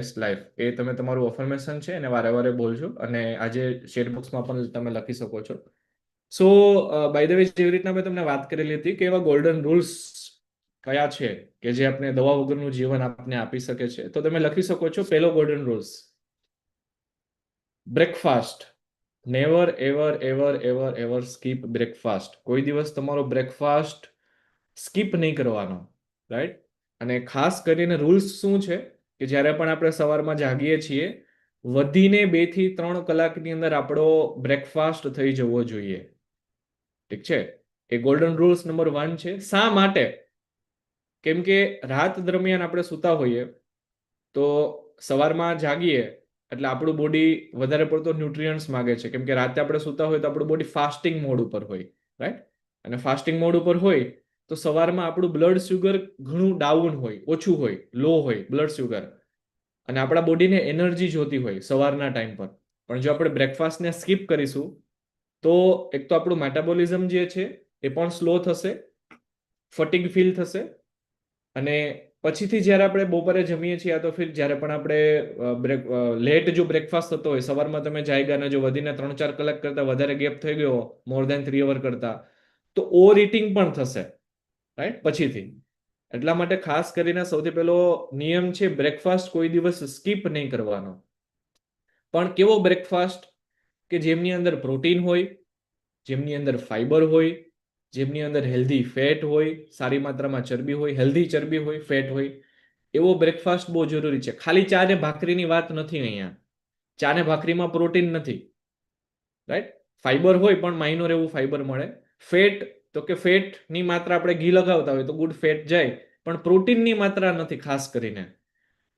Best life એ તમે તમારું affirmation છે એને વારે વારે બોલજો અને આજે ચેટ બોક્સમાં પણ તમે લખી શકો છો. સો બાય ધ વે, જેવી રીતના મેં તમને વાત કરેલી હતી કે એવા ગોલ્ડન રૂલ્સ કયા છે કે જે આપણે દવા વગરનું જીવન આપને આપી શકે છે, તો તમે લખી શકો છો પહેલો golden rules: breakfast. Never ever ever ever ever skip breakfast. કોઈ દિવસ તમારો બ્રેકફાસ્ટ સ્કીપ નહીં કરવાનો, રાઈટ? અને ખાસ કરીને રૂલ્સ શું છે કે જ્યારે પણ આપણે સવારમાં જાગીએ છીએ, વધીને 2 થી 3 કલાકની અંદર આપણો બ્રેકફાસ્ટ થઈ જવો જોઈએ. ઠીક છે? એ ગોલ્ડન રૂલ્સ નંબર 1 છે. શા માટે? કેમ કે રાત દરમિયાન આપણે સૂતા હોઈએ તો સવારમાં જાગીએ એટલે આપણું બોડી વધારે પડતો ન્યુટ્રિયન્ટ્સ માગે છે, કેમ કે રાતે આપણે સૂતા હોય તો આપણું બોડી ફાસ્ટિંગ મોડ ઉપર હોય, રાઈટ? અને ફાસ્ટિંગ મોડ ઉપર હોય તો સવારમાં આપણું બ્લડ શુગર ઘણું ડાઉન હોય, ઓછું હોય, લો હોય બ્લડ શુગર, અને આપણા બોડીને એનર્જી જોતી હોય સવારના ટાઈમ પર. પણ જો આપણે બ્રેકફાસ્ટને સ્કીપ કરીશું તો એક તો આપણું મેટાબોલિઝમ જે છે એ પણ સ્લો થશે, ફટીગ ફીલ થશે, અને પછીથી જ્યારે આપણે બપોરે જમીએ છીએ તો ફિર જ્યારે પણ આપણે લેટ જો બ્રેકફાસ્ટ થતો હોય, સવારમાં તમે જાગ્યા અને જો વધીને 3-4 કલાક કરતા વધારે ગેપ થઈ ગયો, મોર દેન 3 અવર કરતા, તો ઓવર ઇટિંગ પણ થશે, રાઈટ? પછીથી. એટલા માટે ખાસ કરીને સૌથી પહેલો નિયમ છે બ્રેકફાસ્ટ કોઈ દિવસ સ્કીપ નહીં કરવાનો. પણ કેવો બ્રેકફાસ્ટ? કે જેમની અંદર પ્રોટીન હોય, જેમની અંદર ફાઈબર હોય, જેમની અંદર હેલ્ધી ફેટ હોય, સારી માત્રામાં ચરબી હોય, હેલ્ધી ચરબી હોય, ફેટ હોય, એવો બ્રેકફાસ્ટ બહુ જરૂરી છે. ખાલી ચા ને ભાખરીની વાત નથી અહીંયા. ચા ને ભાખરીમાં પ્રોટીન નથી, રાઈટ? ફાઈબર હોય પણ માઇનોર એવું ફાઈબર મળે. ફેટ, તો કે ફેટની માત્રા આપણે ઘી લગાવતા હોય તો ગુડ ફેટ જાય, પણ પ્રોટીનની માત્રા નથી ખાસ કરીને.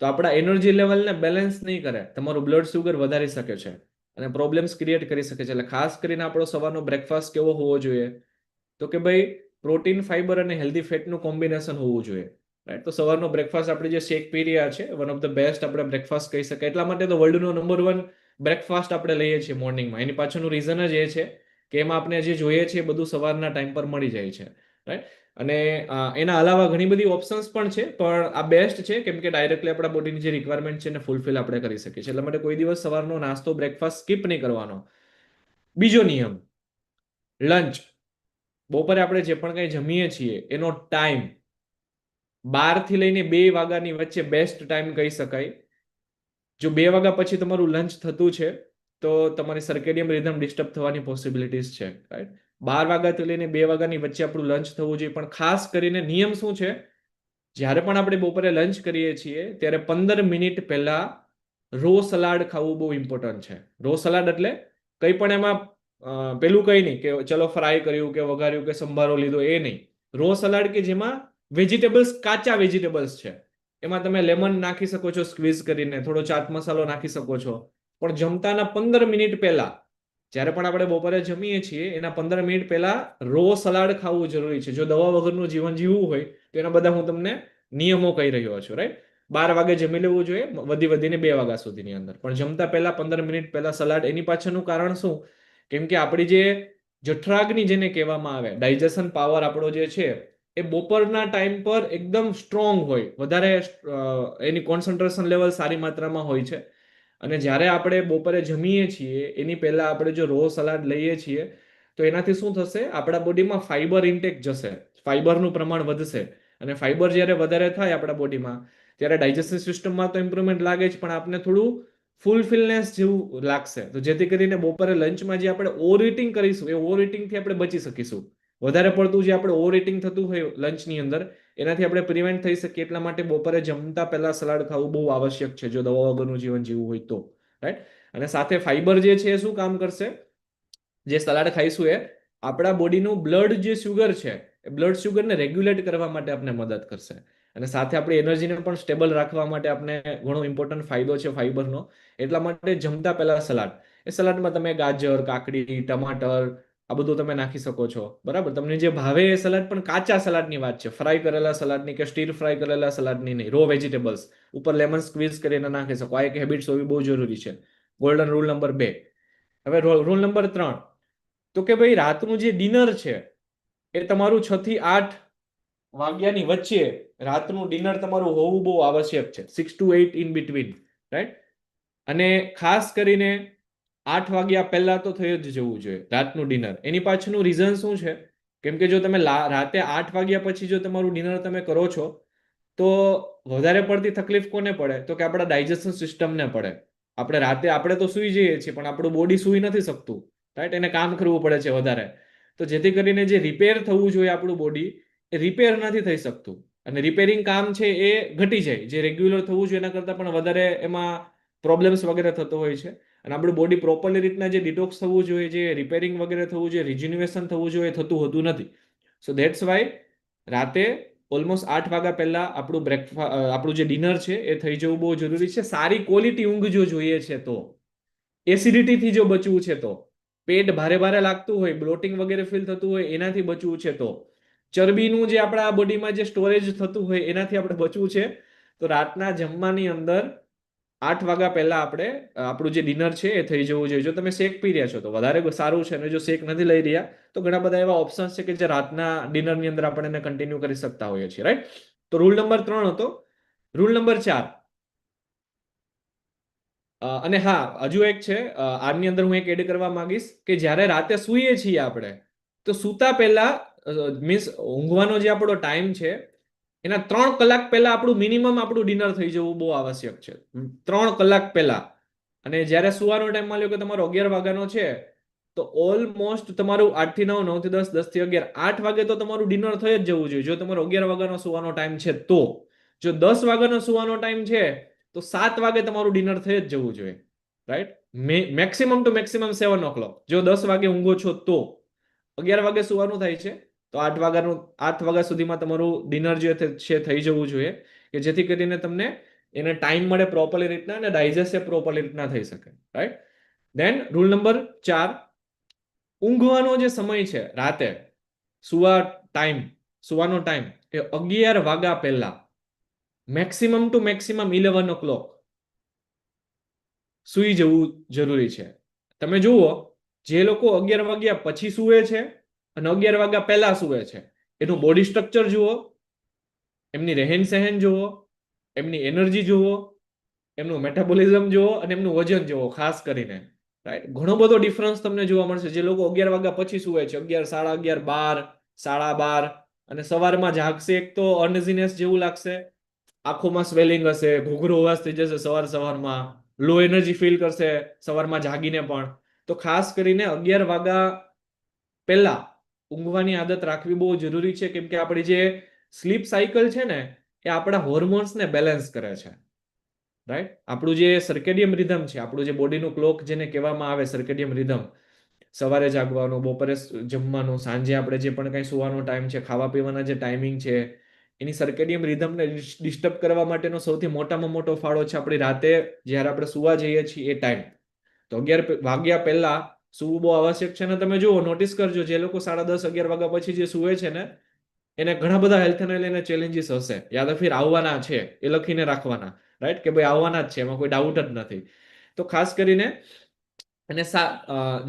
તો આપણા એનર્જી લેવલને બેલેન્સ નહીં કરે, તમારું બ્લડ શુગર વધારી શકે છે અને પ્રોબ્લેમ્સ ક્રિએટ કરી શકે છે. એટલે ખાસ કરીને આપણો સવારનો બ્રેકફાસ્ટ કેવો હોવો જોઈએ? તો કે ભાઈ પ્રોટીન, ફાઈબર અને હેલ્ધી ફેટનું કોમ્બિનેશન હોવું જોઈએ, રાઈટ? તો સવારનો બ્રેકફાસ્ટ આપણે જે શેક પી રહ્યા છે, વન ઓફ ધ બેસ્ટ આપણે બ્રેકફાસ્ટ કહી શકાય. એટલા માટે તો વર્લ્ડનો નંબર 1 બ્રેકફાસ્ટ આપણે લઈએ છીએ મોર્નિંગમાં. એની પાછળનું રીઝન જ એ છે કે એમાં આપણે જે જોઈએ છે એ બધું સવારના ટાઈમ પર મળી જાય છે, રાઈટ? અને એના અલાવા ઘણી બધી ઓપ્શન્સ પણ છે, પણ આ બેસ્ટ છે કેમ કે ડાયરેક્ટલી આપણા બોડીની જે રિક્વાયરમેન્ટ છે એને ફૂલફિલ આપણે કરી શકીએ છીએ. એટલા માટે કોઈ દિવસ સવારનો નાસ્તો, બ્રેકફાસ્ટ સ્કીપ નહીં કરવાનો. બીજો નિયમ, લંચ. બપોરે આપણે જે પણ કંઈ જમીએ છીએ એનો ટાઈમ 12 થી લઈને 2 વાગ્યાની વચ્ચે બેસ્ટ ટાઈમ કહી શકાય. જો 2 વાગ્યા પછી તમારું લંચ થતું છે તો તમારી સર્કેડિયમ રિધમ ડિસ્ટર્બ થવાની પોસિબિલિટીઝ છે, રાઈટ? 12 વાગ્યાથી લઈને 2 વાગ્યાની વચ્ચે આપણું લંચ થવું જોઈએ. પણ ખાસ કરીને નિયમ શું છે? જ્યારે પણ આપણે બપોરે લંચ કરીએ છીએ ત્યારે 15 મિનિટ પહેલા રો સલાડ ખાવું બહુ ઇમ્પોર્ટન્ટ છે. રો સલાડ એટલે કંઈ પણ એમાં પેલું કંઈ નહીં કે ચલો ફ્રાય કર્યું કે વઘાર્યું કે સંભારો લીધો, એ નહીં. રો સલાડ કે જેમાં વેજીટેબલ્સ, કાચા વેજીટેબલ્સ છે, એમાં તમે લેમન નાખી શકો છો સ્ક્વીઝ કરીને, થોડો ચાટ મસાલો નાખી શકો છો. પણ જમતાના 15 મિનિટ પહેલા, જ્યારે પણ આપણે બપોરે જમીએ છીએ એના 15 મિનિટ પહેલા રો સલાડ ખાવું જરૂરી છે. જો દવા વગરનું જીવન જીવવું હોય તો એના બધા હું તમને નિયમો કહી રહ્યો છું, રાઈટ? 12 વાગે જમી લેવું જોઈએ, વધીને 2 વાગ્યા સુધીની અંદર. પણ જમતા પહેલા 15 મિનિટ પહેલા સલાડ. એની પાછળનું કારણ શું? કેમ કે આપણી જે જઠરાગ્નિ જેને કહેવામાં આવે, ડાયજેશન પાવર આપણો જે છે એ બપોરના ટાઈમ પર એકદમ સ્ટ્રોંગ હોય, વધારે એની કોન્સન્ટ્રેશન લેવલ સારી માત્રામાં હોય છે. અને જ્યારે આપણે બપોરે જમીએ છીએ એની પહેલા આપણે જો રો સલાડ લઈએ છીએ તો એનાથી શું થશે? આપણા બોડીમાં ફાઈબર ઇન્ટેક જશે, ફાઈબરનું પ્રમાણ વધશે. અને ફાઈબર જ્યારે વધારે થાય આપણા બોડીમાં ત્યારે ડાયજેસ્ટિવ સિસ્ટમમાં તો ઇમ્પ્રુવમેન્ટ લાગે જ, પણ આપણે થોડું ફૂલફિલનેસ જેવું લાગશે. તો જેથી કરીને બપોરે લંચમાં જે આપણે ઓવર ઇટિંગ કરીશું એ ઓવર ઇટિંગથી આપણે બચી શકીશું. વધારે પડતું જે આપણે ઓવર ઇટિંગ થતું હોય લંચની અંદર એનાથી આપણે પ્રિવેન્ટ થઈ શકીએ. એટલા માટે બપોરે જમતા પહેલા સલાડ ખાવું બહુ આવશ્યક છે જો દવા વગરનું જીવન જીવવું હોય તો, રાઈટ? અને સાથે ફાઈબર જે છે એ શું કામ કરશે? જે સલાડ ખાઈશું એ આપણા બોડીનું બ્લડ જે શુગર છે એ બ્લડ શુગરને રેગ્યુલેટ કરવા માટે આપણે મદદ કરશે. અને સાથે આપણી એનર્જીને પણ સ્ટેબલ રાખવા માટે આપણે ઘણો ઇમ્પોર્ટન્ટ ફાયદો છે ફાઈબરનો. એટલા માટે જમતા પહેલા સલાડ. એ સલાડમાં તમે ગાજર, કાકડી, ટમાટર આ બધું તમે નાખી શકો છો, બરાબર? તમને જે ભાવે એ સલાડ, પણ કાચા સલાડની વાત છે, ફ્રાય કરેલા સલાડની કે સ્ટીર ફ્રાય કરેલા સલાડની નહીં. રો વેજીટેબલ્સ ઉપર લેમન સ્ક્વીઝ કરીને નાખી શકો. આ એક હેબિટ્સ હોવી બહુ જરૂરી છે. Golden rule number 2. હવે રૂલ નંબર 3, તો કે ભાઈ રાતનું જે ડિનર છે એ તમારું 6 થી 8 વાગ્યાની વચ્ચે રાતનું ડિનર તમારું હોવું બહુ આવશ્યક છે. 6 to 8 ઇન બિટવીન. રાઈટ? અને ખાસ કરીને 8 વાગ્યા પહેલા તો થઈ જ જવું જોઈએ રાતનું ડિનર. એની પાછળનું રીઝન શું છે? કેમ કે જો તમે રાતે 8 વાગ્યા પછી જો તમારું ડિનર તમે કરો છો તો વધારે પડતી તકલીફ કોને પડે? તો કે આપણા ડાયજેશન સિસ્ટમને પડે. આપણે રાતે આપણે તો સૂઈ જઈએ છીએ પણ આપણું બોડી સૂઈ નથી શકતું, રાઈટ? એને કામ કરવું પડે છે વધારે. તો જેથી કરીને જે રિપેર થવું જોઈએ આપણું બોડી એ રિપેર નથી થઈ શકતું, અને રિપેરિંગ કામ છે એ ઘટી જાય. જે રેગ્યુલર થવું જોઈએ એના કરતાં પણ વધારે એમાં પ્રોબ્લેમ્સ વગેરે થતો હોય છે. અને આપણું બોડી પ્રોપરલી રીતના જે ડિટોક્સ થવું જોઈએ, જે રિપેરિંગ વગેરે થવું જોઈએ, રિજ્યુનેશન થવું જોઈએ, થતું હોતું નથી. સો ધેટ્સ વાય રાતે ઓલમોસ્ટ 8 વાગ્યા પહેલા આપણું આપણું જે ડિનર છે એ થઈ જવું બહુ જરૂરી છે. સારી ક્વોલિટી ઊંઘ જો જોઈએ છે તો, એસિડિટીથી જો બચવું છે તો, પેટ ભારે ભારે લાગતું હોય, બ્લોટિંગ વગેરે ફીલ થતું હોય એનાથી બચવું છે તો, ચરબીનું જે આપણા બોડીમાં જે સ્ટોરેજ થતું હોય એનાથી આપણે બચવું છે તો રાતના જમવાની અંદર 8 વાગ્યા પહેલા આપણે આપણું જે ડિનર છે એ થઈ જવું જોઈએ. જો તમે શેક પી રહ્યા છો તો વધારે સારું છે, અને જો શેક નથી લઈ રહ્યા તો ઘણા બધા એવા ઓપ્શન્સ છે કે જે રાતના ડિનરની અંદર આપણે એને કન્ટિન્યુ કરી શકતા હોઈએ છીએ, રાઈટ? તો રૂલ નંબર 3 હતો. રૂલ નંબર 4, અને હા હજુ એક છે, આની અંદર હું એક એડ કરવા માંગીશ કે જ્યારે રાતે સૂઈએ છીએ આપણે તો સૂતા પહેલા મીન્સ ઊંઘવાનો જે આપણો ટાઈમ છે એના 3 કલાક પહેલા આપણું મિનિમમ આપણું ડિનર થઈ જવું બહુ આવશ્યક છે. 3 કલાક પહેલા. અને જ્યારે સુવાનો ટાઈમ માની લો કે તમારો 11 વાગ્યાનો છે તો ઓલમોસ્ટ તમારું 8 થી 9, 9 થી 10, 10 થી 11, 8 વાગે તો તમારું ડિનર થઈ જ જવું જોઈએ જો તમારો 11 વાગ્યાનો સુવાનો ટાઈમ છે તો. જો 10 વાગ્યાનો સુવાનો ટાઈમ છે તો 7 વાગે તમારું ડિનર થઈ જ જવું જોઈએ, right? Maximum two maximum 7 o'clock. જો 10 વાગે ઊંઘો છો તો 11 વાગે સુવાનું થાય છે તો 8 વાગ્યા સુધીમાં તમારું ડિનર જે છે થઈ જવું જોઈએ, કે જેથી કરીને તમને એને ટાઈમ મળે પ્રોપરલી રીતના અને ડાયજેસ્ટ પ્રોપરલી રીતના થઈ શકે, રાઈટ? દેન રૂલ નંબર 4, ઊંઘવાનો જે સમય છે રાતે સુવાનો ટાઈમ એ 11 વાગ્યા પહેલા, મેક્સિમમ ટુ મેક્સિમમ 11 o'clock સૂઈ જવું જરૂરી છે. તમે જુઓ જે લોકો 11 વાગ્યા પછી સૂવે છે અને 11 વાગ્યા પહેલા સૂવે છે એનું બોડી સ્ટ્રક્ચર જુઓ, એમની રહેન સહેન જુઓ, એમની એનર્જી જુઓ, એમનું મેટાબોલિઝમ જુઓ અને એમનું વજન જુઓ. ખાસ કરીને રાઈટ ઘણો બધો ડિફરન્સ તમને જોવા મળશે. જે લોકો 11 વાગ્યા પછી સૂવે છે, 11, 11:30, 12, 12:30, અને સવારમાં જાગશે એક તો અનઇઝીનેસ જેવું લાગશે, આંખોમાં સ્વેલિંગ હશે, ઘૂઘરો અવાજ થઈ જશે સવારમાં, લો એનર્જી ફીલ કરશે સવારમાં જાગીને પણ. તો ખાસ કરીને 11 વાગ્યા પહેલા ઊંઘવાની આદત રાખવી બહુ જરૂરી છે, કેમ કે આપણી જે સ્લીપ સાયકલ છે ને એ આપણા હોર્મોન્સને બેલેન્સ કરે છે, રાઈટ? આપણું જે સર્કેડિયમ રિધમ છે, આપણું જે બોડીનું ક્લોક જેને કહેવામાં આવે સર્કેડિયમ રિધમ, સવારે જાગવાનું, બપોરે જમવાનું, સાંજે આપણે જે પણ કંઈ સુવાનો ટાઈમ છે, ખાવા પીવાના જે ટાઈમિંગ છે, એની સર્કેડિયમ રિધમને ડિસ્ટર્બ કરવા માટેનો સૌથી મોટામાં મોટો ફાળો છે આપણી રાતે જ્યારે આપણે સુવા જઈએ છીએ એ ટાઈમ. તો 11 વાગ્યા પહેલા સુવું બહુ આવશ્યક છે. અને તમે જુઓ, નોટિસ કરજો, જે લોકો 10:30, 11 વાગ્યા પછી જે સુવે છે ને એને ઘણા બધા હેલ્થને લઈને ચેલેન્જીસ હશે, યા તો ફિર આવવાના છે, એ લખીને રાખવાના, રાઈટ? કે ભાઈ આવવાના જ છે, એમાં કોઈ ડાઉટ જ નથી. તો ખાસ કરીને અને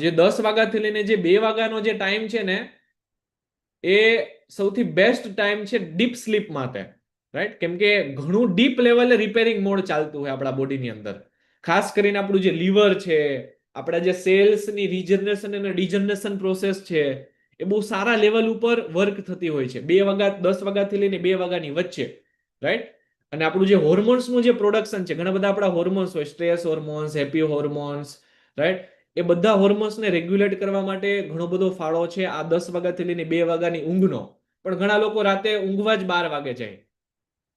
જે 10 વાગ્યાથી લઈને જે 2 વાગ્યાનો જે ટાઈમ છે ને એ સૌથી બેસ્ટ ટાઈમ છે ડીપ સ્લીપ માટે, રાઈટ? કેમ કે ઘણું ડીપ લેવલે રિપેરિંગ મોડ ચાલતું હોય આપણા બોડીની અંદર. ખાસ કરીને આપણું જે લીવર છે, આપણા જે સેલ્સની રિજનરેશન અને ડિજનરેશન પ્રોસેસ છે એ બહુ સારા લેવલ ઉપર વર્ક થતી હોય છે 2 વાગ્યા, 10 વાગ્યાથી લઈને 2 વાગ્યાની વચ્ચે, રાઈટ? અને આપણું જે હોર્મોન્સનું જે પ્રોડક્શન છે, ઘણા બધા આપણા હોર્મોન્સ હોય, stress hormones, happy hormones, right? એ બધા હોર્મોન્સને રેગ્યુલેટ કરવા માટે ઘણો બધો ફાળો છે આ 10 વાગ્યાથી લઈને 2 વાગ્યાની ઊંઘનો. પણ ઘણા લોકો રાતે ઊંઘવા જ 12 વાગે જાય,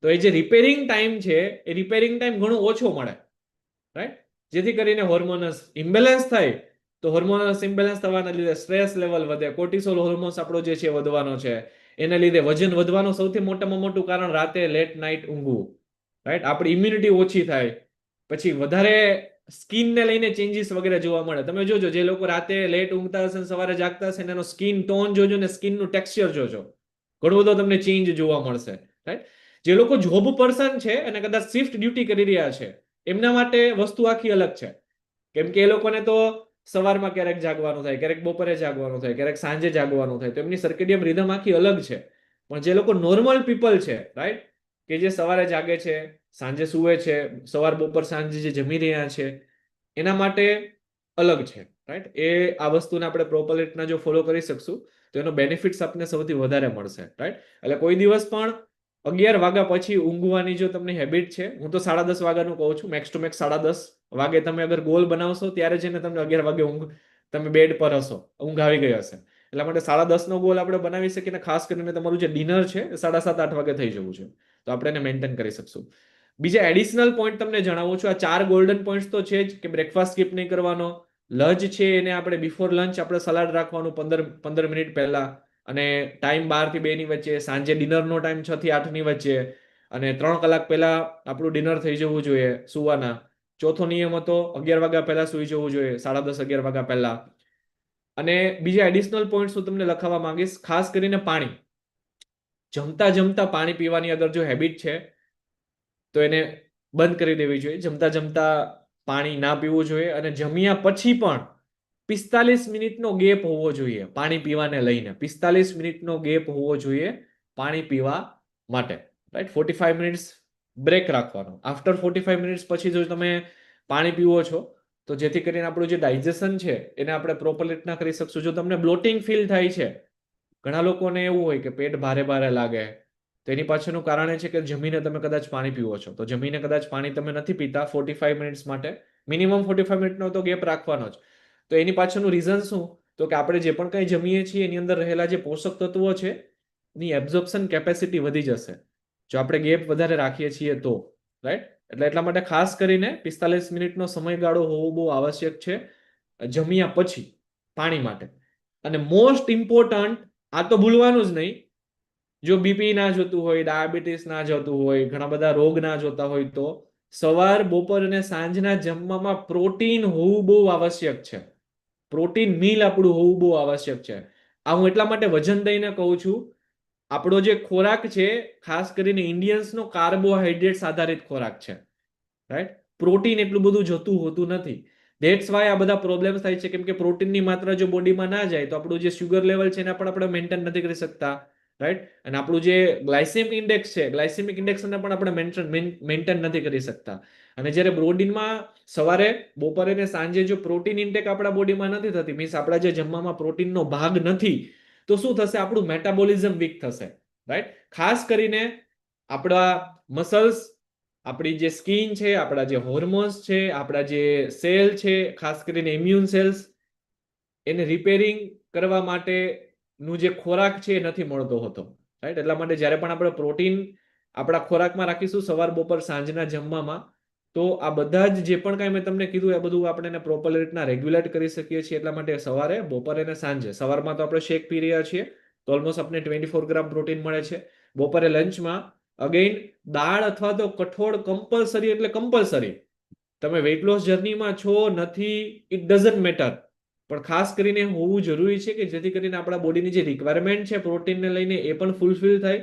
તો એ જે રિપેરિંગ ટાઈમ છે એ રિપેરિંગ ટાઈમ ઘણો ઓછો મળે, રાઈટ? જેથી કરીને હોર્મોન્સ ઇમ્બેલેન્સ થાય. તો હોર્મોન્સ ઇમ્બેલેન્સ થવાના લીધે સ્ટ્રેસ લેવલ વધે, કોર્ટિસોલ હોર્મોન્સ આપણો જે છે વધવાનો છે, એના લીધે વજન વધવાનું સૌથી મોટામાં મોટું કારણ રાતે લેટ નાઇટ ઊંઘવું, રાઈટ? આપણી ઇમ્યુનિટી ઓછી થાય, પછી વધારે સ્કિનને લઈને ચેન્જીસ વગેરે જોવા મળે. તમે જોજો, જે લોકો રાતે લેટ ઊંઘતા હશે ને સવારે જાગતા હશે એનો સ્કિન ટોન જોજો ને સ્કિનનું ટેક્સચર જોજો, ઘણો બધો તમને ચેન્જ જોવા મળશે, રાઈટ? જે લોકો જોબ પર્સન છે અને કદાચ શિફ્ટ ડ્યુટી કરી રહ્યા છે એમના માટે વસ્તુ આખી અલગ છે, કેમ કે એ લોકોને તો સવારમાં ક્યારેક જાગવાનું થાય, ક્યારેક બપોરે જાગવાનું થાય, ક્યારેક સાંજે જાગવાનું થાય, તો એમની સર્કેડિયમ રિધમ આખી અલગ છે. પણ જે લોકો નોર્મલ પીપલ છે, રાઈટ, કે જે સવારે જાગે છે, સાંજે સૂવે છે, સવાર બપોર સાંજે જે જમી રહ્યા છે એના માટે અલગ છે, રાઈટ? એ આ વસ્તુને આપણે પ્રોપર રીતના જો ફોલો કરી શકશું તો એનો બેનિફિટ્સ આપણને સૌથી વધારે મળશે, રાઈટ? એટલે કોઈ દિવસ પણ 11 વાગ્યા પછી ઊંઘવાની જો તમને હેબિટ છે, હું તો 10:30 વાગ્યાનું કહું છું, મેક્સ ટુ મેક્સ 10:30 વાગે તમે અગર ગોલ બનાવશો ત્યારે જઈને તમને 11 વાગે ઊંઘ, તમે બેડ પર હશો, ઊંઘ આવી ગઈ હશે. એટલા માટે 10:30 નો ગોલ આપણે બનાવી શકીએ, ને ખાસ કરીને તમારું જે ડિનર છે એ 7:30-8 વાગે થઈ જવું છે, તો આપણે એને મેન્ટેન કરી શકશું. બીજા એડિશનલ પોઈન્ટ તમને જણાવું છું. આ 4 ગોલ્ડન પોઈન્ટ્સ તો છે જ, કે બ્રેકફાસ્ટ સ્કીપ નહીં કરવાનો, લંચ છે એને આપણે બિફોર લંચ આપણે સલાડ રાખવાનું 15 મિનિટ પહેલા, અને ટાઈમ 12 થી 2 ની વચ્ચે, સાંજે ડિનરનો ટાઈમ 6 થી 8 ની વચ્ચે, અને 3 કલાક પહેલા આપણું ડિનર થઈ જવું જોઈએ સુવાના. ચોથો નિયમ હતો 11 વાગ્યા પહેલા સુઈ જવું જોઈએ, 10:30 11 વાગ્યા પહેલા. અને બીજા એડિશનલ પોઈન્ટ્સ હું તમને લખાવવા માંગીશ, ખાસ કરીને પાણી. જમતા જમતા પાણી પીવાની અગર જો હેબિટ છે તો એને બંધ કરી દેવી જોઈએ. જમતા જમતા પાણી ના પીવું જોઈએ, અને જમ્યા પછી પણ 45 મિનિટનો ગેપ હોવો જોઈએ પાણી પીવાને લઈને. 45 મિનિટનો ગેપ હોવો જોઈએ પાણી પીવા માટે, રાઈટ? 45 મિનિટ્સ બ્રેક રાખવાનો. આફ્ટર 45 મિનિટ્સ પછી જો તમે પાણી પીવો છો તો જેથી કરીને આપણું જે ડાયજેશન છે એને આપણે પ્રોપર રીતના કરી શકશું. જો તમને બ્લોટિંગ ફીલ થાય છે, ઘણા લોકોને એવું હોય કે પેટ ભારે ભારે લાગે, તો એની પાછળનું કારણ એ છે કે જમીને તમે કદાચ પાણી પીવો છો, તો જમીને કદાચ પાણી તમે નથી પીતા 45 મિનિટ્સ માટે, મિનિમમ 45 મિનિટનો તો ગેપ રાખવાનો જ. તો એની પાછળનું રીઝન શું? તો કે આપણે જે પણ કંઈ જમીએ છીએ એની અંદર રહેલા જે પોષક તત્વો છે એની એબ્ઝોર્પ્શન કેપેસિટી વધી જશે જો આપણે ગેપ વધારે રાખીએ છીએ તો, રાઈટ? એટલે એટલા માટે ખાસ કરીને 45 મિનિટનો સમયગાળો હોવો બહુ આવશ્યક છે જમ્યા પછી પાણી માટે. અને મોસ્ટ ઇમ્પોર્ટન્ટ, આ તો ભૂલવાનું જ નહીં, જો બીપી ના જોતું હોય, ડાયાબિટીસ ના જોતું હોય, ઘણા બધા રોગ ના જોતા હોય, તો સવાર બપોર અને સાંજના જમવામાં પ્રોટીન હોવું બહુ આવશ્યક છે. પ્રોટીન મીલ આપણું હોવું બહુ આવશ્યક છે. આ હું એટલા માટે વજન દઈને કહું છું, આપણો જે ખોરાક છે ખાસ કરીને ઇન્ડિયન્સનો કાર્બોહાઈડ્રેટ્સ આધારિત ખોરાક છે, રાઈટ? પ્રોટીન એટલું બધું જતું હોતું નથી. ધેટ્સ વાય આ બધા પ્રોબ્લેમ્સ થાય છે, કેમ કે પ્રોટીનની માત્રા જો બોડીમાં ના જાય તો આપણું જે શુગર લેવલ છે એને પણ આપણે મેન્ટેન નથી કરી શકતા, રાઈટ? અને આપણું જે ગ્લાયસેમિક ઇન્ડેક્સ છે, ગ્લાયસેમિક ઇન્ડેક્સને પણ આપણે મેન્ટેન નથી કરી શકતા. અને જ્યારે બોડીમાં સવારે બપોરે ને સાંજે જો પ્રોટીન ઇન્ટેક આપણા બોડીમાં નથી થતી, મીન્સ આપણા જે જમવામાં પ્રોટીનનો ભાગ નથી, તો શું થશે? આપણું મેટાબોલિઝમ વીક થશે, રાઈટ? ખાસ કરીને આપણા મસલ્સ, આપણી જે સ્કિન છે, આપણા જે હોર્મોન્સ છે, આપણા જે સેલ છે, ખાસ કરીને ઇમ્યુન સેલ્સ, એને રિપેરિંગ કરવા માટેનું જે ખોરાક છે એ નથી મળતો હોતો, રાઈટ? એટલા માટે જ્યારે પણ આપણે પ્રોટીન આપણા ખોરાકમાં રાખીશું સવાર બપોર સાંજના જમવામાં, તો આ બધા જ જે પણ કાંઈ મેં તમને કીધું એ બધું આપણે એને પ્રોપર રીતના રેગ્યુલેટ કરી શકીએ છીએ. એટલા માટે સવારે, બપોરે અને સાંજે, સવારમાં તો આપણે શેક પી રહ્યા છીએ તો ઓલમોસ્ટ આપણે 24 ગ્રામ પ્રોટીન મળે છે. બપોરે લંચમાં અગેઇન દાળ અથવા તો કઠોળ કમ્પલસરી, એટલે કમ્પલસરી. તમે વેઇટ લોસ જર્નીમાં છો નથી, ઇટ ડઝન્ટ મેટર, પણ ખાસ કરીને હોવું જરૂરી છે કે જેથી કરીને આપણા બોડીની જે રિક્વાયરમેન્ટ છે પ્રોટીનને લઈને એ પણ ફૂલફિલ થાય,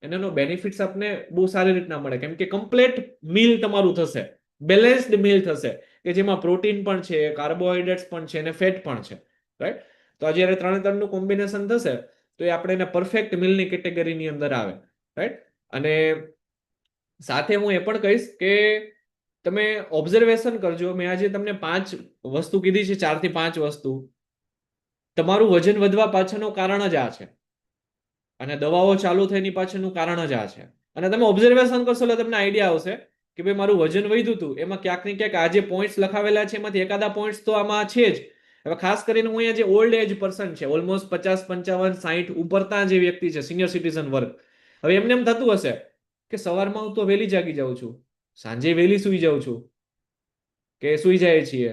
અને એનો બેનિફિટ્સ આપને બહુ સારી રીતના મળે, કેમ કે કમ્પ્લીટ મીલ તમારું થશે, બેલેન્સ્ડ મીલ થશે, કે જેમાં પ્રોટીન પણ છે, કાર્બોહાઈડ્રેટ્સ પણ છે અને ફેટ પણ છે, રાઈટ? તો આ જ્યારે ત્રણે ત્રણનું કોમ્બિનેશન થશે તો એ આપણે એને પરફેક્ટ મીલની કેટેગરીની અંદર આવે, રાઈટ? અને સાથે હું એ પણ કહીશ કે તમે ઓબ્ઝર્વેશન કરજો, મેં આજે તમને 5 વસ્તુ કીધી છે, 4 થી 5 વસ્તુ. તમારું વજન વધવા પાછળનું કારણ જ આ છે, અને દવાઓ ચાલુ થઈની પાછળનું કારણ જ આ છે. અને તમે ઓબ્ઝર્વેશન કરશો એટલે તમને આઈડિયા આવશે કે ભાઈ મારું વજન વધ્યું હતું, એમાં ક્યાંક ને ક્યાંક આ જે પોઈન્ટ્સ લખાવેલા છે એમાંથી એકાદા પોઈન્ટ્સ તો આમાં છે જ. હવે ખાસ કરીને હું અહીંયા જે ઓલ્ડ એજ પર્સન છે, ઓલમોસ્ટ 50 55 60 ઉપરતા જે વ્યક્તિ છે, સિનિયર સિટીઝન વર્ગ, હવે એમને એમ થતું હશે કે સવારમાં હું તો વહેલી જાગી જાઉં છું, સાંજે વહેલી સુઈ જાઉં છું, કે સુઈ જાય છીએ,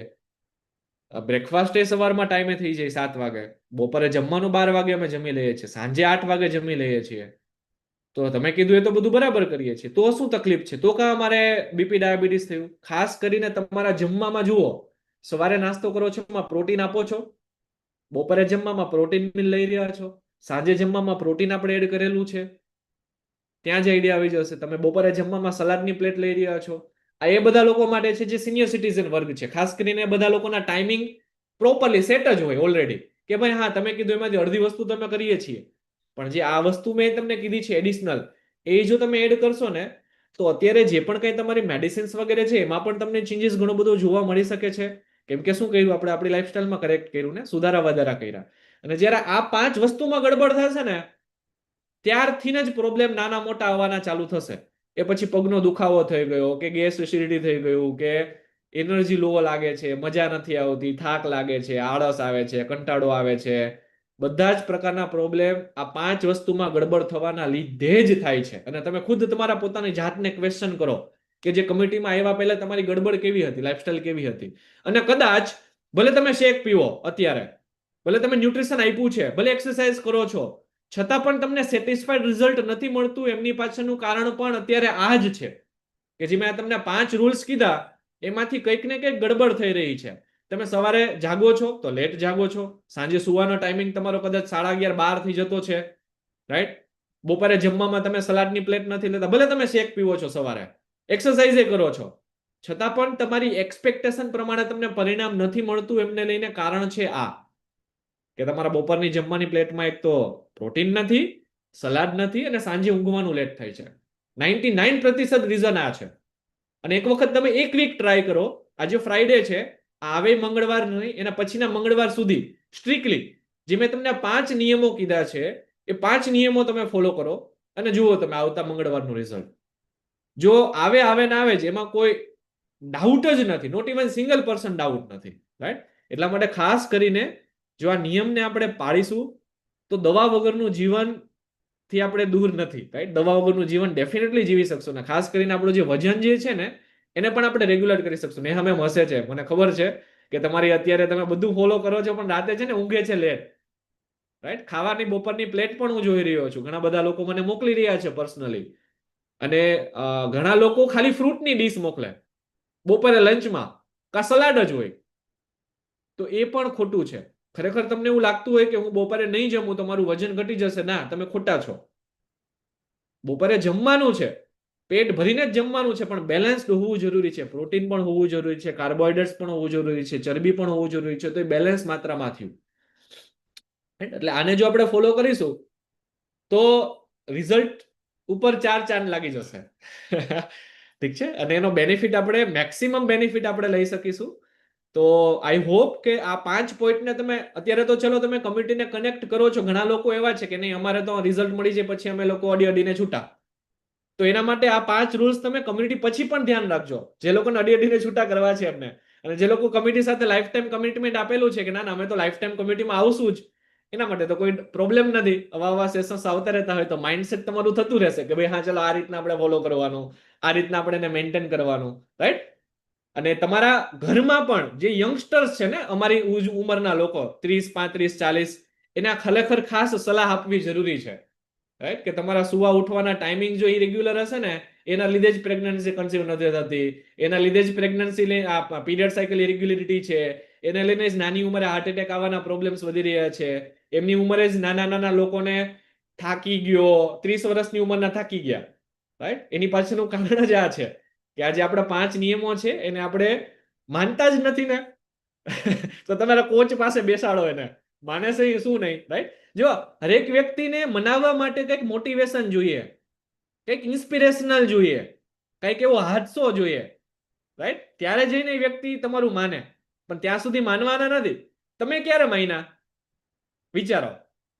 બ્રેકફાસ્ટ એ સવારમાં ટાઈમે થઈ જાય 7 વાગે, બપોરે જમવાનું 12 વાગે અમે જમી લઈએ છીએ, સાંજે 8 વાગે જમી લઈએ છીએ, તો તમે કીધું એ તો બધું બરાબર કરીએ છીએ, તો શું તકલીફ છે? તો કાં અમારે બીપી ડાયાબિટીસ થયું? ખાસ કરીને તમારા જમવામાં જુઓ, સવારે નાસ્તો કરો છો એમાં પ્રોટીન આપો છો, બપોરે જમવામાં પ્રોટીન લઈ રહ્યા છો, સાંજે જમવામાં પ્રોટીન આપણે એડ કરેલું છે, ત્યાં જ આઈડિયા આવી જશે. તમે બપોરે જમવામાં સલાડની પ્લેટ લઈ રહ્યા છો. આ એ બધા લોકો માટે છે જે સિનિયર સિટીઝન વર્ગ છે. ખાસ કરીને બધા લોકોના ટાઈમિંગ પ્રોપરલી સેટ જ હોય ઓલરેડી, કે ભાઈ હા તમે કીધું એમાંથી અડધી વસ્તુ તમે કરીએ છીએ, પણ જે આ વસ્તુ મેં તમને કીધી છે એડિશનલ, એ જો તમે એડ કરશો ને તો અત્યારે જે પણ કંઈ તમારી મેડિસિન્સ વગેરે છે એમાં પણ તમને ચેન્જીસ ઘણો બધો જોવા મળી શકે છે. કેમ કે શું કર્યું આપણે આપણી લાઈફસ્ટાઈલમાં કરેક્ટ કર્યું ને, સુધારા વધારા કર્યા. અને જ્યારે આ 5 વસ્તુમાં ગડબડ થશે ને ત્યારથી જ પ્રોબ્લેમ નાના મોટા આવવાના ચાલુ થશે. એ પછી પગનો દુખાવો થઈ ગયો કે ગેસ એસિડિટી થઈ ગયું કે એનર્જી લો લાગે છે, મજા નથી આવતી, થાક લાગે છે, આળસ આવે છે, કંટાળો આવે છે, બધા જ પ્રકારના પ્રોબ્લેમ આ 5 વસ્તુમાં ગડબડ થવાના લીધે જ થાય છે. અને તમે ખુદ તમારા પોતાની જાતને ક્વેશ્ચન કરો કે જે કમિટીમાં આવ્યા પહેલા તમારી ગડબડ કેવી હતી, લાઈફસ્ટાઈલ કેવી હતી. અને કદાચ ભલે તમે શેક પીવો અત્યારે, ભલે તમે ન્યુટ્રિશન આપ્યું છે, ભલે એક્સરસાઇઝ કરો છો, છતાં પણ તમને સેટિસ્ફાઈડ રિઝલ્ટ નથી મળતું, એમની પાછળનું કારણ પણ અત્યારે આ જ છે કે જે મેં તમને 5 રૂલ્સ કીધા એમાંથી કંઈક ને કંઈક ગડબડ થઈ રહી છે. તમે સવારે જાગો છો તો લેટ જાગો છો, સાંજે સુવાનો ટાઈમિંગ તમારો કદાચ 11:30-12 થઈ જતો છે, રાઈટ? બપોરે જમવામાં તમે સલાડની પ્લેટ નથી લેતા, ભલે તમે શેક પીવો છો સવારે, એક્સરસાઇઝ કરો છો, છતાં પણ તમારી એક્સપેક્ટેશન પ્રમાણે તમને પરિણામ નથી મળતું. એમને લઈને કારણ છે આ કે તમારા બપોરની જમવાની પ્લેટમાં એક તો પ્રોટીન નથી, સલાડ નથી અને સાંજે ઊંઘવાનું લેટ થાય છે. 99% રીઝન આ છે. અને એક વખત તમે એક વીક ટ્રાય કરો, આજે ફ્રાઈડે છે, આવે મંગળવાર નહીં એના પછીના મંગળવાર સુધી સ્ટ્રિક્ટલી જે મેં તમને 5 નિયમો કીધા છે એ 5 નિયમો તમે ફોલો કરો અને જુઓ તમે આવતા મંગળવારનું રિઝલ્ટ. જો આવે ના આવે જ એમાં કોઈ ડાઉટ જ નથી, નોટ ઇવન સિંગલ% ડાઉટ નથી, રાઈટ? એટલા માટે ખાસ કરીને જો આ નિયમને આપણે પાળીશું તો દવા વગરનું જીવન થી આપણે દૂર નથી, રાઈટ? દવા વગરનું જીવન ડેફિનેટલી જીવી શકશું. ને ખાસ કરીને આપણું જે વજન જે છે ને એને પણ આપણે રેગ્યુલેટ કરી શકશું. ને અમે હસે છે, મને ખબર છે કે તમારી અત્યારે તમે બધું ફોલો કરો છો પણ રાતે છે ને ઊંઘે છે લેટ, રાઈટ? ખાવાની બપોરની પ્લેટ પણ હું જોઈ રહ્યો છું, ઘણા બધા લોકો મને મોકલી રહ્યા છે પર્સનલી. અને ઘણા લોકો ખાલી ફ્રૂટની ડીશ મોકલે બપોરે લંચમાં, કા સલાડ જ હોય, તો એ પણ ખોટું છે. ખરેખર તમને એવું લાગતું હોય કે હું બપોરે નહીં જમું તો મારું વજન ઘટી જશે, ના, તમે ખોટા છો. બપોરે જમવાનું છે, પેટ ભરીને જ જમવાનું છે, પણ બેલેન્સ્ડ હોવું જરૂરી છે. પ્રોટીન પણ હોવું જરૂરી છે, કાર્બોહાઈડ્રેટ્સ પણ હોવું જરૂરી છે, ચરબી પણ હોવું જરૂરી છે. તો એ બેલેન્સ માત્રામાં થયું. એટલે આને જો આપણે ફોલો કરીશું તો રિઝલ્ટ ઉપર 4 ચાંદ લાગી જશે. ઠીક છે? અને એનો બેનિફિટ આપણે મેક્સિમમ બેનિફિટ આપણે લઈ શકીશું. તો આઈ હોપ કે આ 5 પોઈન્ટને તમે અત્યારે તો ચલો તમે કમ્યુનિટીને કનેક્ટ કરો છો. ઘણા લોકો એવા છે કે નહીં અમારે તો રિઝલ્ટ મળી જાય પછી અમે લોકો અડી અડીને છૂટા. તો એના માટે આ 5 રૂલ્સ તમે કમ્યુનિટી પછી પણ ધ્યાન રાખજો, જે લોકોને અડી અડીને છૂટા કરવા છે એમને. અને જે લોકો કમ્યુનિટી સાથે લાઈફ ટાઈમ કમિટમેન્ટ આપેલું છે કે ના ના અમે તો લાઈફ ટાઈમ કમ્યુનિટીમાં આવશું જ, એના માટે તો કોઈ પ્રોબ્લેમ નથી. આવા સેશન્સ આવતા રહેતા હોય તો માઇન્ડસેટ તમારું થતું રહેશે કે ભાઈ હા ચલો આ રીતના આપણે ફોલો કરવાનું, આ રીતના આપણે એને મેન્ટેન કરવાનું, રાઈટ? અને તમારા ઘરમાં પણ જે યંગસ્ટર્સ છે ને, અમારી ઉંમરના લોકો 30, 35, 40, એને ખરેખર ખાસ સલાહ આપવી જરૂરી છે, રાઈટ? કે તમારા સુવા ઉઠવાના ટાઈમિંગ જો ઇરેગ્યુલર હશે ને એના લીધે જ પ્રેગ્નન્સી કન્સીવ નથી થતી, એના લીધે જ પ્રેગ્નન્સી પીરિયડ સાયકલ ઇરેગ્યુલરિટી છે, એને લઈને જ નાની ઉંમરે હાર્ટ એટેક આવવાના પ્રોબ્લેમ્સ વધી રહ્યા છે. એમની ઉંમરે જ નાના નાના લોકોને થાકી ગયો, 30 વર્ષની ઉંમરના થાકી ગયા, રાઈટ? એની પાછળનું કારણ જ આ છે કે આજે આપણા 5 નિયમો છે એને આપણે માનતા જ નથી ને. તો તમારા કોચ પાસે બેસાડો એને, માને છે શું નહીં, રાઈટ? જો હરેક વ્યક્તિને મનાવવા માટે કંઈક મોટિવેશન જોઈએ, કંઈક ઇન્સ્પિરેશનલ જોઈએ, કંઈક એવો હાદસો જોઈએ, રાઈટ? ત્યારે જઈને એ વ્યક્તિ તમારું માને. પણ ત્યાં સુધી માનવાના નથી. તમે ક્યારે માન્યા? વિચારો.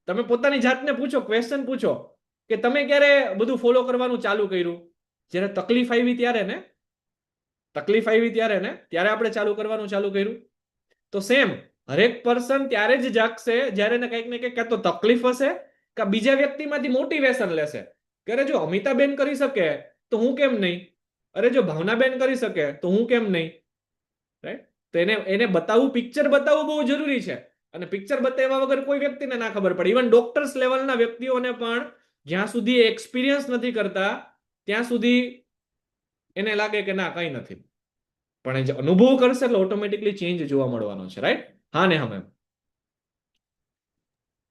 તમે પોતાની જાતને પૂછો, ક્વેશ્ચન પૂછો કે તમે ક્યારે બધું ફોલો કરવાનું ચાલુ કર્યું? જ્યારે તકલીફ આવી ત્યારે ને, તકલીફ આવી ત્યારે આપણે ચાલુ કરવાનું ચાલુ કર્યું. તો સેમ હરેક પર્સન ત્યારે જ જાગશે જ્યારે એને કંઈક ને કંઈક કાં તો તકલીફ હશે કે બીજા વ્યક્તિમાંથી મોટિવેશન લેશે કે અરે જો અમિતાબેન કરી શકે તો હું કેમ નહીં, અરે જો ભાવનાબેન કરી શકે તો હું કેમ નહીં, રાઈટ? તો એને બતાવવું, પિક્ચર બતાવવું બહુ જરૂરી છે. અને પિક્ચર બતાવ્યા વગર કોઈ વ્યક્તિને ના ખબર પડે. ઇવન ડોક્ટર્સ લેવલના વ્યક્તિઓને પણ જ્યાં સુધી એક્સપિરિયન્સ નથી કરતા ત્યાં સુધી એને લાગે કે ના કંઈ નથી. પણ જે અનુભવ કરશે એટલે ઓટોમેટિકલી ચેન્જ જોવા મળવાનો છે, રાઈટ? હા ને હા મેમ.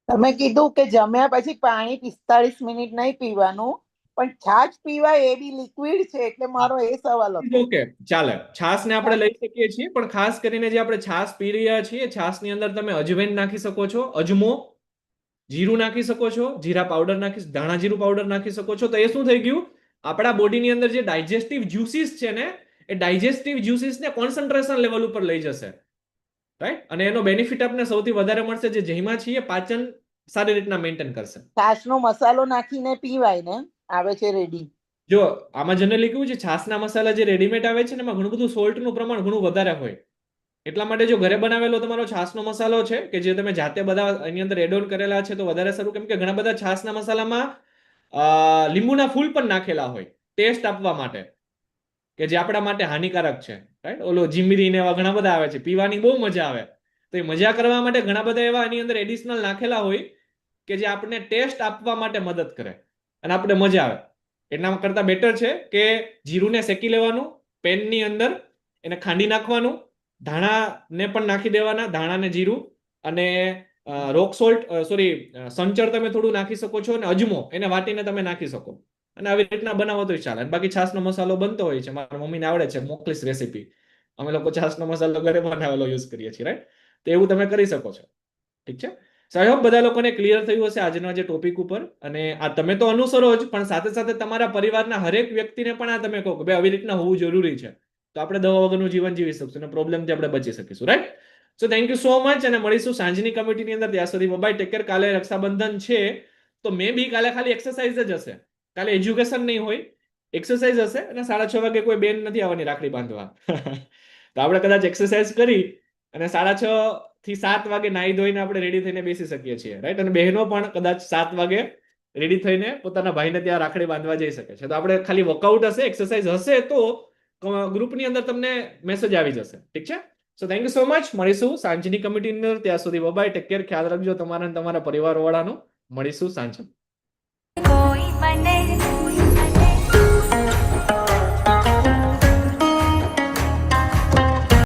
તમે કીધું કે જમ્યા પછી પાણી 45 મિનિટ નહીં પીવાનું, પણ છાશ પીવાય એ બી લિક્વિડ છે, એટલે મારો એ સવાલ હતો. ઓકે, ચાલે. છાશ ને આપણે લઈ શકીએ છીએ, પણ ખાસ કરીને જે આપણે છાશ પી રહ્યા છીએ છાશની અંદર તમે અજવાઈન નાખી શકો છો, અજમો, જીરું નાખી શકો છો, જીરા પાવડર નાખી, ધાણા જીરું પાવડર નાખી શકો છો. તો એ શું થઈ ગયું? આપણા બોડીની અંદર જે ડાયજેસ્ટિવ જ્યુસીસ છે ને એ ડાયજેસ્ટિવ જ્યુસીસને કોન્સન્ટ્રેશન લેવલ ઉપર લઈ જશે, રાઈટ? અને એનો બેનિફિટ આપણે સૌથી વધારે મળશે જે જમ્યા છીએ પાચન સારી રીતના મેન્ટેન કરશે. છાશનો મસાલો નાખીને પીવાય ને, આવે છે રેડી. જો આમાં જનરલી કેવું છે, છાસના મસાલા જે રેડીમેડ આવે છે ને એમાં ઘણું બધું સોલ્ટનું પ્રમાણ ઘણું વધારે હોય. એટલા માટે જો ઘરે બનાવેલો તમારો છાસનો મસાલો છે કે જે તમે જાતે બધા એની અંદર એડ ઓન કરેલા છે તો વધારે સારું, કેમ કે ઘણા બધા છાસના મસાલામાં લીંબુના ફૂલ પણ નાખેલા હોય ટેસ્ટ આપવા માટે, કે જે આપણા માટે હાનિકારક છે, રાઈટ? ઓલો જીમરી ને એવા ઘણા બધા આવે છે, પીવાની બહુ મજા આવે. તો એ મજા કરવા માટે ઘણા બધા એવા એની અંદર એડિશનલ નાખેલા હોય કે જે આપણને ટેસ્ટ આપવા માટે મદદ કરે અને આપણે મજા આવે. એના કરતા બેટર છે કે જીરુંને શેકી લેવાનું પેનની અંદર, એને ખાંડી નાખવાનું, ધાણાને પણ નાખી દેવાના, ધાણા ને જીરું, અને રોક સોલ્ટ સંચળ તમે થોડું નાખી શકો છો, અને અજમો એને વાટીને તમે નાખી શકો, અને આવી રીતના બનાવો તો ચાલે. બાકી છાસનો મસાલો બનતો હોય છે, મારા મમ્મીને આવડે છે, મોકલીશ રેસીપી. અમે લોકો છાસનો મસાલો ઘરે બનાવેલો યુઝ કરીએ છીએ, રાઈટ? તો એવું તમે કરી શકો છો, ઠીક છે? સો આઈ હોપ બધા લોકોને ક્લિયર થયું હશે આજના જે ટોપિક ઉપર. અને આ તમે તો અનુસરો જ, પણ સાથે સાથે તમારા પરિવારના હરેક વ્યક્તિને પણ આ તમે કહો કે ભાઈ આવી રીતના હોવું જરૂરી છે, તો આપણે દવા વગરનું જીવન જીવી શકશું અને પ્રોબ્લેમથી આપણે બચી શકીશું, right? So thank you so much, અને મળીશું સાંજની કમિટીની અંદર. ત્યાં સુધી બાય, ટેક કેર. કાલે રક્ષાબંધન છે તો મે બી કાલે ખાલી એક્સરસાઇઝ જ હશે, કાલે એજ્યુકેશન નહીં હોય, એક્સરસાઇઝ હશે, અને 6:30 વાગે કોઈ બેન નથી આવવાની રાખડી બાંધવા. તો આપણે કદાચ એક્સરસાઇઝ કરી અને 6:30 થી 7 વાગે નાહી ધોઈને આપણે રેડી થઈને બેસી શકીએ છીએ, રાઈટ? અને બહેનો પણ કદાચ 7 વાગે રેડી થઈને પોતાના ભાઈને ત્યાં રાખડી બાંધવા જઈ શકે છે. તો આપણે ખાલી વર્કઆઉટ હશે, એક્સરસાઇઝ હશે તો ગ્રુપની અંદર તમને મેસેજ આવી જશે, ઠીક છે? So thank you so much. મળીશું સાંજની કમિટીની અંદર. ત્યાં સુધી બાય, ટેક કેર. ખ્યાલ રાખજો તમારા અને તમારા પરિવાર વાળાનો. મળીશું સાંજે.